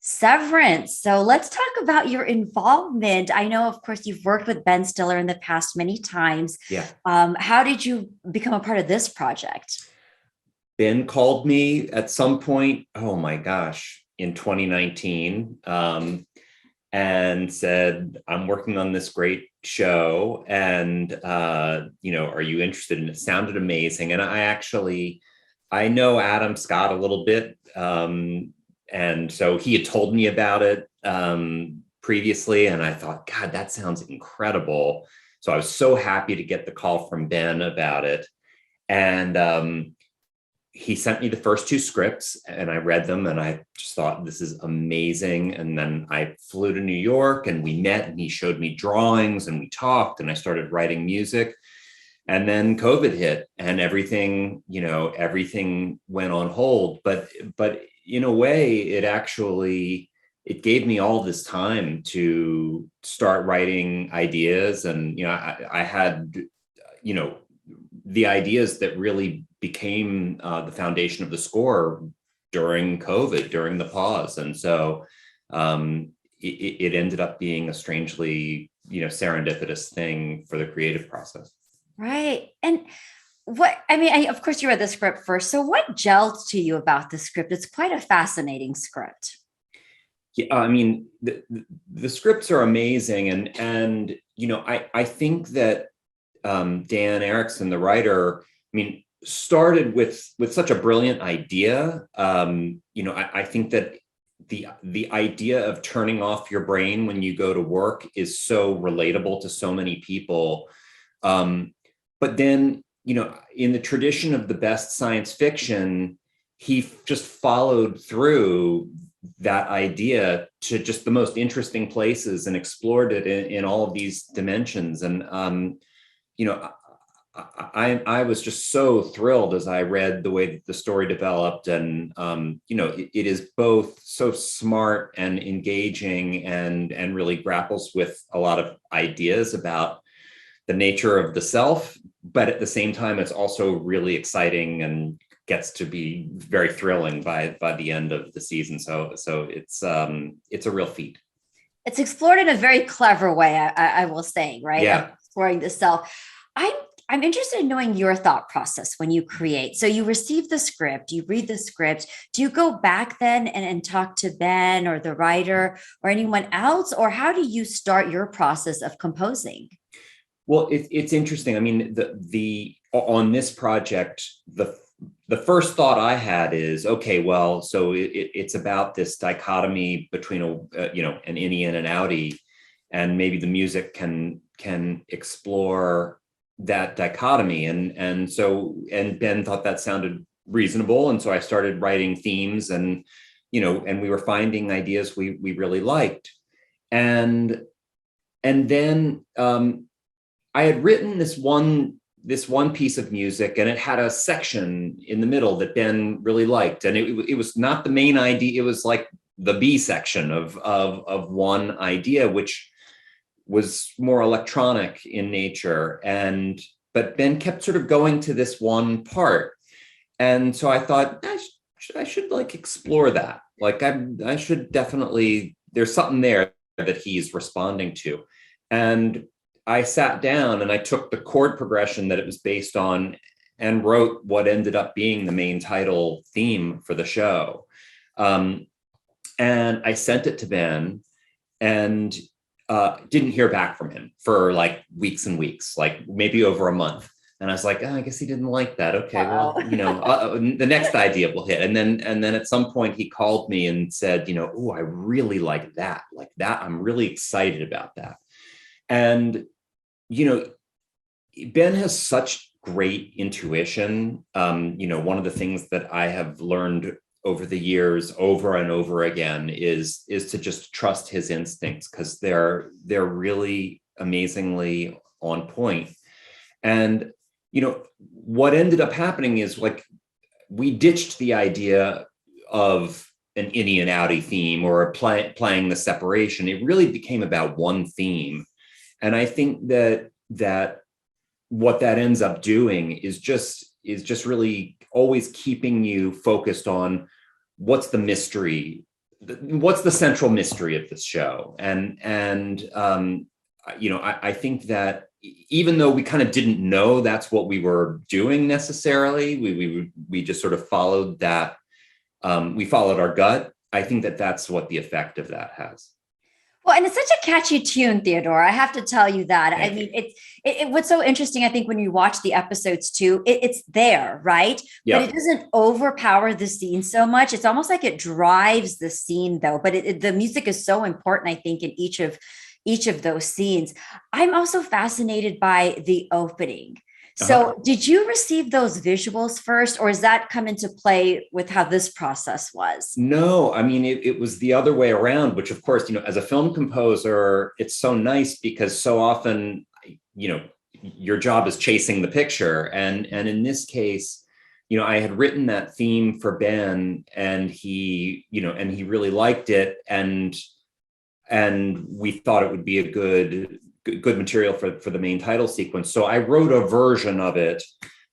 Severance. So let's talk about your involvement. I know, of course, you've worked with Ben Stiller in the past many times. Yeah. How did you become a part of this project? Ben called me at some point, oh my gosh, in 2019, and said, I'm working on this great show. And, are you interested? And it sounded amazing. And I know Adam Scott a little bit. And so he had told me about it previously. And I thought, God, that sounds incredible. So I was so happy to get the call from Ben about it. And he sent me the first two scripts and I read them and I just thought, this is amazing. And then I flew to New York and we met and he showed me drawings and we talked and I started writing music. And then COVID hit and everything went on hold. But in a way, it gave me all this time to start writing ideas. And, I had, the ideas that really became the foundation of the score during COVID, during the pause. And so it ended up being a strangely, serendipitous thing for the creative process. Right. And of course, you read the script first. So what gelled to you about the script? It's quite a fascinating script. Yeah, the scripts are amazing. And I think that Dan Erickson, the writer, started with such a brilliant idea. I think that the idea of turning off your brain when you go to work is so relatable to so many people. But then, in the tradition of the best science fiction, he just followed through that idea to just the most interesting places and explored it in all of these dimensions. And, I was just so thrilled as I read the way that the story developed. And, it is both so smart and engaging and really grapples with a lot of ideas about the nature of the self. But at the same time, it's also really exciting and gets to be very thrilling by the end of the season. So it's a real feat. It's explored in a very clever way, I will say, right? Yeah. Exploring the self. I'm interested in knowing your thought process when you create. So you receive the script, you read the script. Do you go back then and talk to Ben or the writer or anyone else? Or how do you start your process of composing? Well, it's interesting. The on this project, the first thought I had is, okay, well, so it's about this dichotomy between an innie and an outie, and maybe the music can explore that dichotomy. And Ben thought that sounded reasonable, and so I started writing themes, and we were finding ideas we really liked, and then I had written this one piece of music, and it had a section in the middle that Ben really liked, and it was not the main idea. It was like the B section of one idea, which was more electronic in nature. But Ben kept sort of going to this one part, and so I thought I should like explore that. Like I should definitely. There's something there that he's responding to, and I sat down and I took the chord progression that it was based on and wrote what ended up being the main title theme for the show. And I sent it to Ben and didn't hear back from him for like weeks and weeks, like maybe over a month. And I was like, oh, I guess he didn't like that. Okay, well, the next idea will hit. And then at some point he called me and said, oh, I really like that. Like that. I'm really excited about that. And Ben has such great intuition. One of the things that I have learned over the years, over and over again, is to just trust his instincts, because they're really amazingly on point. And what ended up happening is, like, we ditched the idea of an innie and outie theme or playing the separation. It really became about one theme. And I think that what that ends up doing is just really always keeping you focused on what's the mystery what's the central mystery of this show? And I think that even though we kind of didn't know that's what we were doing necessarily, we just sort of followed that. We followed our gut. I think that that's what the effect of that has. Well, and it's such a catchy tune, Theodore. I have to tell you that. Thank I mean, you. what's so interesting, I think, when you watch the episodes too, it's there, right? But Yeah. it doesn't overpower the scene so much. It's almost like it drives the scene, though. But the music is so important, I think, in each of those scenes. I'm also fascinated by the opening. Uh-huh. So, did you receive those visuals first, or does that come into play with how this process was? No, I mean, it was the other way around, which of course, as a film composer, it's so nice because so often, your job is chasing the picture. And in this case, I had written that theme for Ben and he really liked it. And we thought it would be a good material for the main title sequence. So I wrote a version of it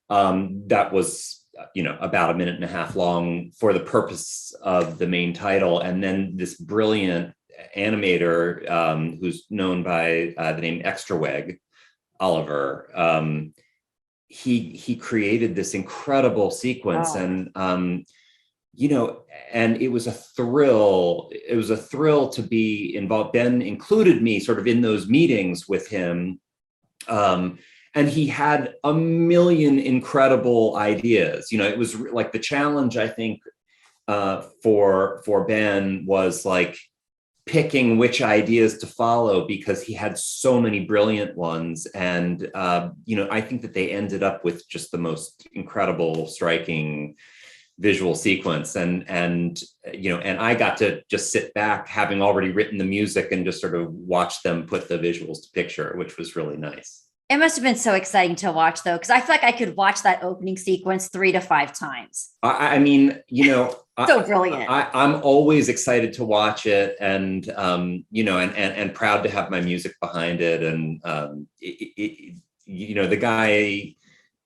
that was about a minute and a half long for the purpose of the main title. And then this brilliant animator who's known by the name Extraweg, Oliver, he created this incredible sequence. Oh. And it was a thrill. It was a thrill to be involved. Ben included me sort of in those meetings with him. And he had a million incredible ideas. It was like the challenge, I think, for Ben was like picking which ideas to follow because he had so many brilliant ones. And, I think that they ended up with just the most incredible, striking visual sequence. And I got to just sit back having already written the music and just sort of watch them put the visuals to picture, which was really nice. It must have been so exciting to watch, though, because I feel like I could watch that opening sequence 3 to 5 times. I mean, So brilliant. I'm always excited to watch it, and and proud to have my music behind it. And the guy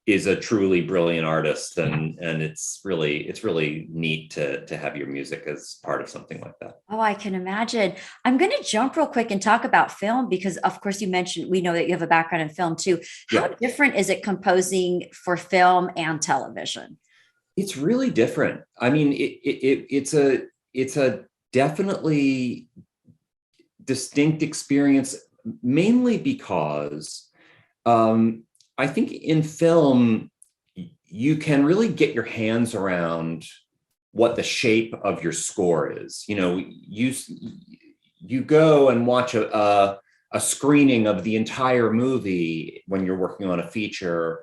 is a truly brilliant artist, and it's really neat to have your music as part of something like that. Oh, I can imagine. I'm going to jump real quick and talk about film because, of course, we know that you have a background in film too. How Yeah. different is it composing for film and television? It's really different. I mean, it's a definitely distinct experience, mainly because I think in film, you can really get your hands around what the shape of your score is. You go and watch a screening of the entire movie when you're working on a feature,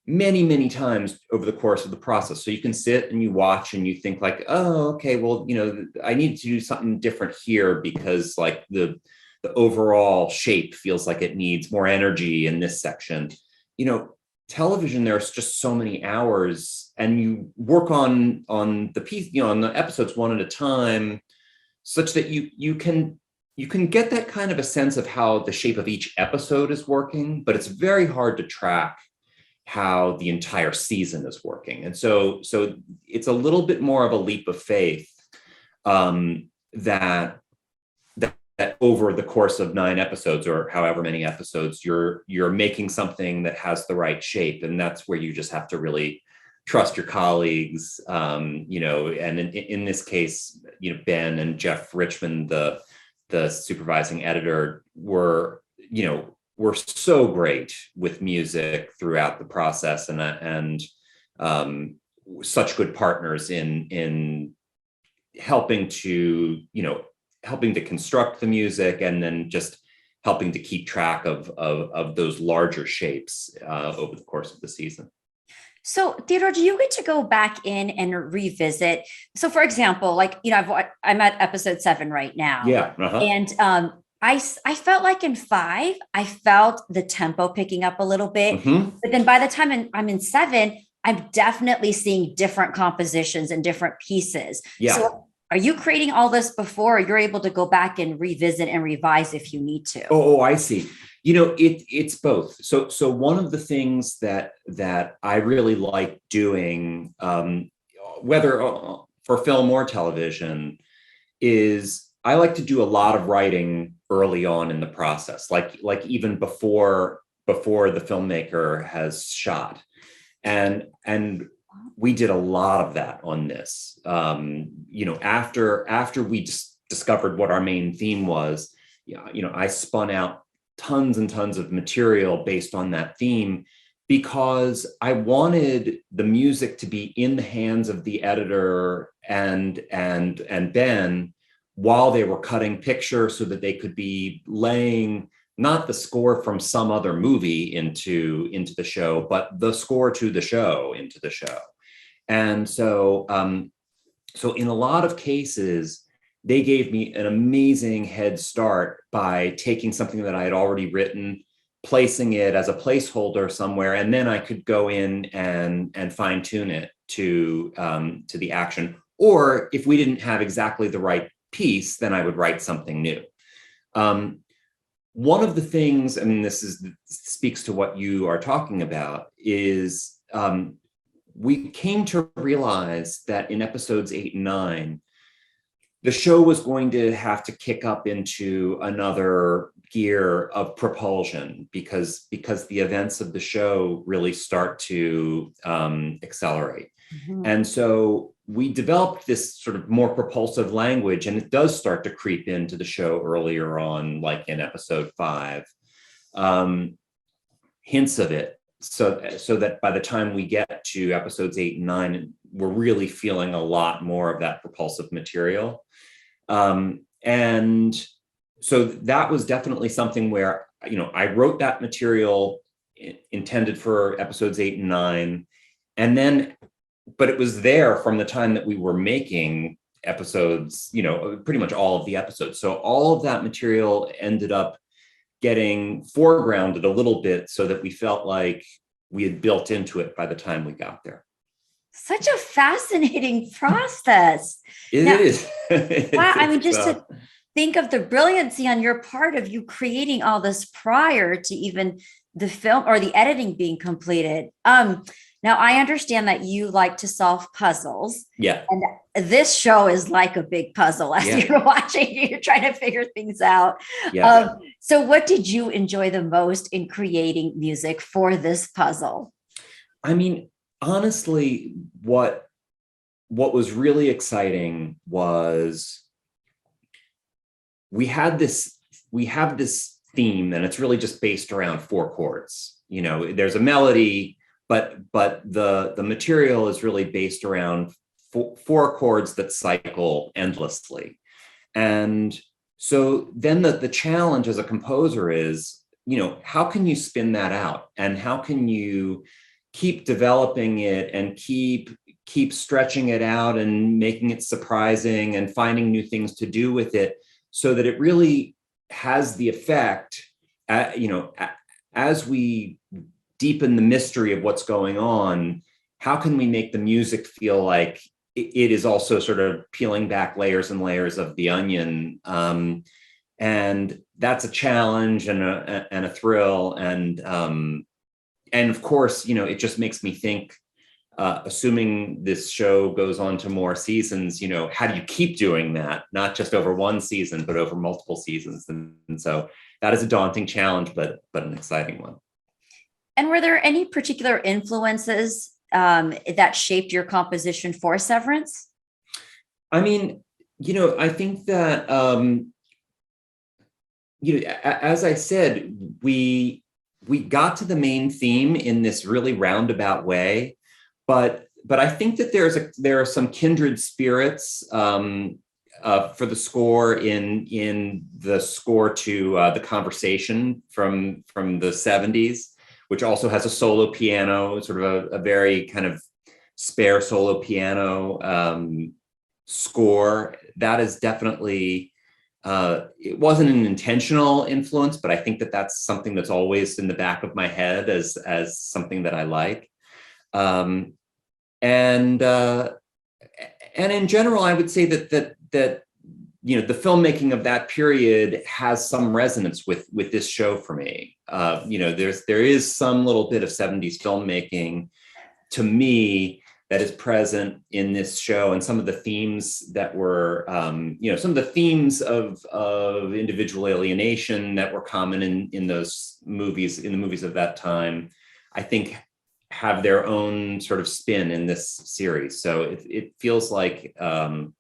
many, many times over the course of the process. So you can sit and you watch and you think like, oh, okay, well, I need to do something different here because like the overall shape feels like it needs more energy in this section. Television, there's just so many hours and you work on the piece, on the episodes one at a time, such that you can get that kind of a sense of how the shape of each episode is working, but it's very hard to track how the entire season is working. And so it's a little bit more of a leap of faith that over the course of 9 episodes or however many episodes, you're making something that has the right shape. And that's where you just have to really trust your colleagues. And in this case, Ben and Jeff Richmond, the supervising editor, were so great with music throughout the process and such good partners in helping to construct the music and then just helping to keep track of those larger shapes over the course of the season. So, Theodore, do you get to go back in and revisit? So, for example, like, I'm at episode 7 right now. Yeah. Uh-huh. And I felt like in 5, I felt the tempo picking up a little bit. Mm-hmm. But then by the time I'm in 7, I'm definitely seeing different compositions and different pieces. Yeah. So are you creating all this before, or you're able to go back and revisit and revise if you need to? Oh, I see. It's both. So one of the things that I really like doing, whether for film or television, is I like to do a lot of writing early on in the process, like even before the filmmaker has shot. And we did a lot of that on this. After we discovered what our main theme was, I spun out tons and tons of material based on that theme, because I wanted the music to be in the hands of the editor and Ben while they were cutting picture, so that they could be laying not the score from some other movie into the show, but the score to the show into the show. And so in a lot of cases, they gave me an amazing head start by taking something that I had already written, placing it as a placeholder somewhere, and then I could go in and fine tune it to the action. Or if we didn't have exactly the right piece, then I would write something new. One of the things, I mean, this speaks to what you are talking about, is we came to realize that in episodes 8 and 9, the show was going to have to kick up into another gear of propulsion, because the events of the show really start to accelerate. Mm-hmm. And so we developed this sort of more propulsive language, and it does start to creep into the show earlier on, like in episode 5, hints of it. So that by the time we get to episodes 8 and 9, we're really feeling a lot more of that propulsive material. And so that was definitely something where, I wrote that material intended for episodes 8 and 9, and then, but it was there from the time that we were making episodes, pretty much all of the episodes. So all of that material ended up getting foregrounded a little bit, so that we felt like we had built into it by the time we got there. Such a fascinating process. It is. Wow. I mean, just to think of the brilliancy on your part of you creating all this prior to even the film or the editing being completed. Now, I understand that you like to solve puzzles. Yeah. And this show is like a big puzzle as you're watching. You're trying to figure things out. Yeah. So what did you enjoy the most in creating music for this puzzle? I mean, honestly, what was really exciting was we have this theme, and it's really just based around 4 chords. There's a melody, but the material is really based around 4 chords that cycle endlessly. And so then the challenge as a composer is, how can you spin that out, and how can you keep developing it and keep stretching it out and making it surprising and finding new things to do with it, so that it really has the effect, as we deepen the mystery of what's going on, how can we make the music feel like it is also sort of peeling back layers and layers of the onion? And that's a challenge and a thrill. And of course, it just makes me think, assuming this show goes on to more seasons, how do you keep doing that? Not just over one season, but over multiple seasons. And so that is a daunting challenge, but an exciting one. And were there any particular influences that shaped your composition for Severance? I mean, I think that, as I said, we got to the main theme in this really roundabout way, but I think that there are some kindred spirits for the score in the score to The Conversation from the 70s, which also has a solo piano, sort of a very kind of spare solo piano score. That is definitely, it wasn't an intentional influence, but I think that that's something that's always in the back of my head as something that I like. And in general, I would say that the filmmaking of that period has some resonance with this show for me. There is some little bit of 70s filmmaking to me that is present in this show, and some of the themes that were, some of the themes of individual alienation that were common in those movies, in the movies of that time, I think have their own sort of spin in this series. So it feels like an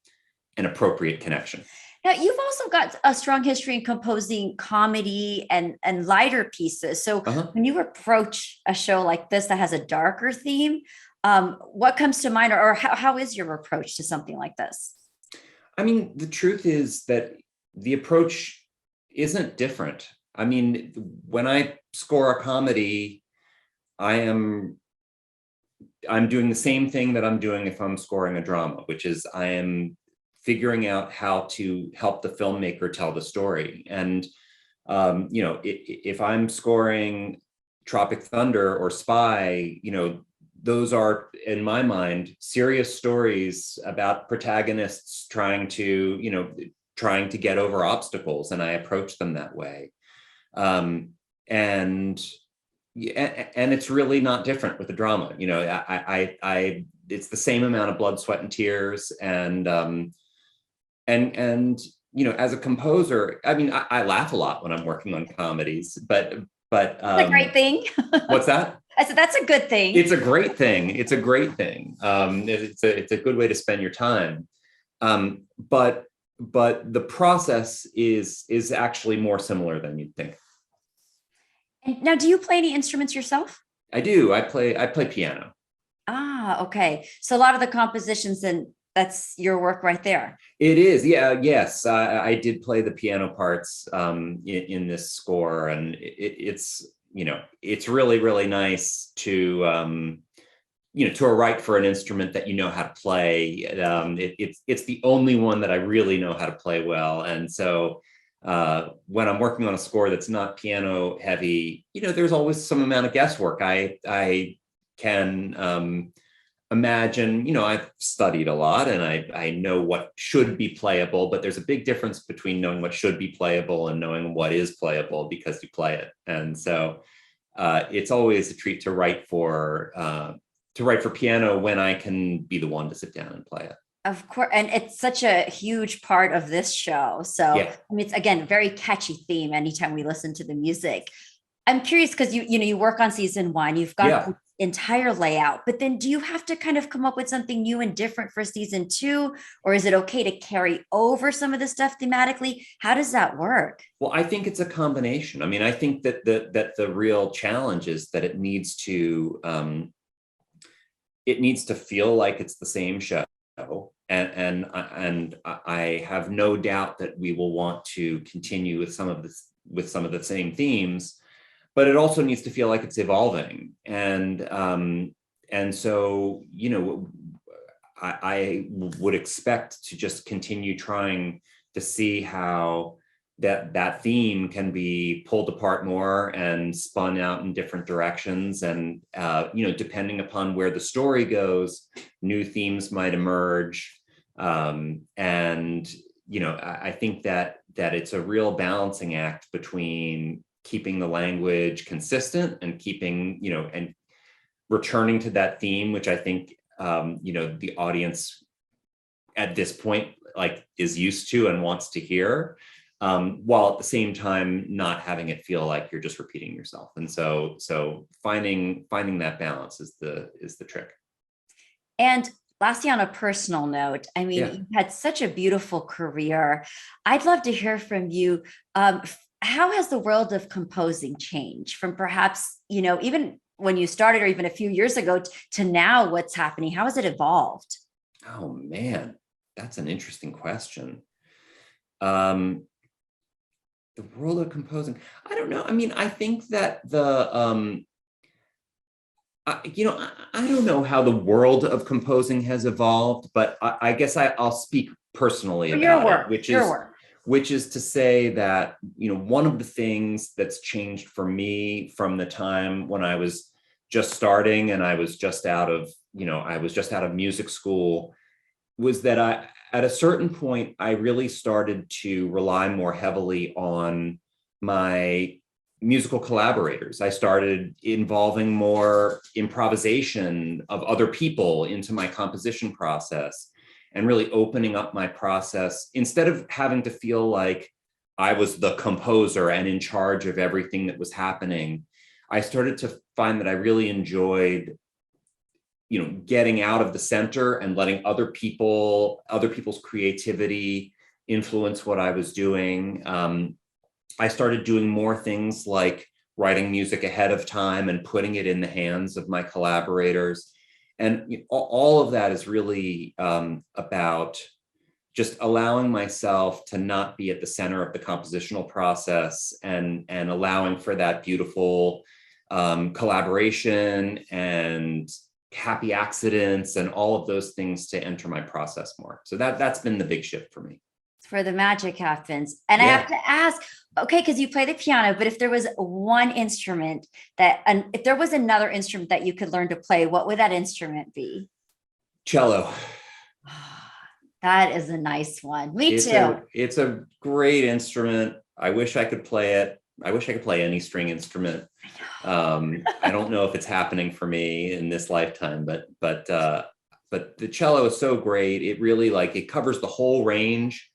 appropriate connection. Now, you've also got a strong history in composing comedy and lighter pieces. So when you approach a show like this that has a darker theme, what comes to mind, or how is your approach to something like this? I mean, the truth is that the approach isn't different. I mean, when I score a comedy, I'm doing the same thing that I'm doing if I'm scoring a drama, which is I am figuring out how to help the filmmaker tell the story. And, if I'm scoring Tropic Thunder or Spy, those are, in my mind, serious stories about protagonists trying to get over obstacles. And I approach them that way. And it's really not different with the drama. It's the same amount of blood, sweat, and tears. And as a composer, I mean, I laugh a lot when I'm working on comedies, but that's a great thing. What's that? I said, that's a good thing. It's a great thing. It's a great thing. It's a good way to spend your time. But the process is actually more similar than you'd think. And now, do you play any instruments yourself? I do. I play piano. Ah, okay. So a lot of the compositions, then that's your work right there. It is. Yeah. Yes. I did play the piano parts in this score, and it's really, really nice to write for an instrument that you know how to play. It's the only one that I really know how to play well. And so when I'm working on a score that's not piano heavy, there's always some amount of guesswork. I can imagine, I've studied a lot and I know what should be playable, but there's a big difference between knowing what should be playable and knowing what is playable because you play it. And so it's always a treat to write for piano when I can be the one to sit down and play it. Of course. And it's such a huge part of this show. So yeah. I mean, it's, again, very catchy theme anytime we listen to the music. I'm curious because you work on season 1, you've got the entire layout, but then do you have to kind of come up with something new and different for season 2? Or is it okay to carry over some of the stuff thematically? How does that work? Well, I think it's a combination. I mean, I think that the real challenge is that it needs to feel like it's the same show. And I have no doubt that we will want to continue with some of the same themes, but it also needs to feel like it's evolving. And so, I would expect to just continue trying to see how that theme can be pulled apart more and spun out in different directions. And, depending upon where the story goes, new themes might emerge. I think that it's a real balancing act between keeping the language consistent and keeping, and returning to that theme, which I think, the audience at this point, is used to and wants to hear, while at the same time, not having it feel like you're just repeating yourself. And so finding that balance is the trick. And lastly, on a personal note, I mean, you've had such a beautiful career. I'd love to hear from you. How has the world of composing changed from perhaps, even when you started or even a few years ago to now what's happening? How has it evolved? Oh, man, that's an interesting question. The world of composing, I don't know. I mean, I think that I don't know how the world of composing has evolved, but I guess I'll speak personally about it, which is to say that, one of the things that's changed for me from the time when I was just starting and I was just out of music school was that at a certain point, I really started to rely more heavily on my musical collaborators. I started involving more improvisation of other people into my composition process and really opening up my process instead of having to feel like I was the composer and in charge of everything that was happening. I started to find that I really enjoyed, getting out of the center and letting other people's creativity influence what I was doing. I started doing more things like writing music ahead of time and putting it in the hands of my collaborators. And all of that is really about just allowing myself to not be at the center of the compositional process and allowing for that beautiful collaboration and happy accidents and all of those things to enter my process more. So that's been the big shift for me. Where the magic happens. And I have to ask, okay, because you play the piano, but if there was one instrument if there was another instrument that you could learn to play, what would that instrument be? Cello. That is a nice one. Me too. It's a great instrument. I wish I could play it. I wish I could play any string instrument. I don't know if it's happening for me in this lifetime, but the cello is so great. It really it covers the whole range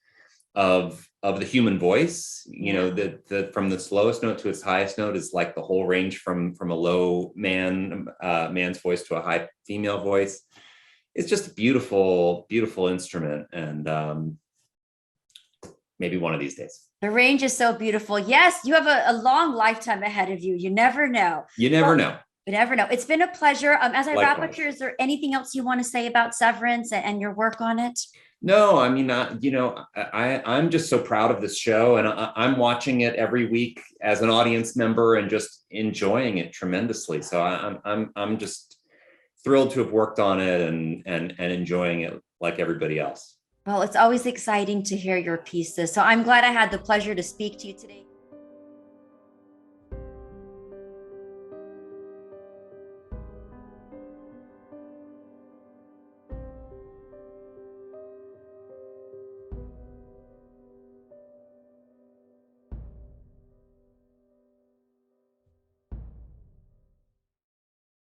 of the human voice. The from the slowest note to its highest note is like the whole range from a low man's voice to a high female voice. It's just a beautiful, beautiful instrument, and maybe one of these days. The range is so beautiful. Yes, you have a long lifetime ahead of you. You never know. You never know. You never know. It's been a pleasure. As I wrap Likewise. up here, is there anything else you want to say about Severance and your work on it? No, I mean, I'm just so proud of this show, and I'm watching it every week as an audience member and just enjoying it tremendously. So I'm just thrilled to have worked on it and enjoying it like everybody else. Well, it's always exciting to hear your pieces. So I'm glad I had the pleasure to speak to you today.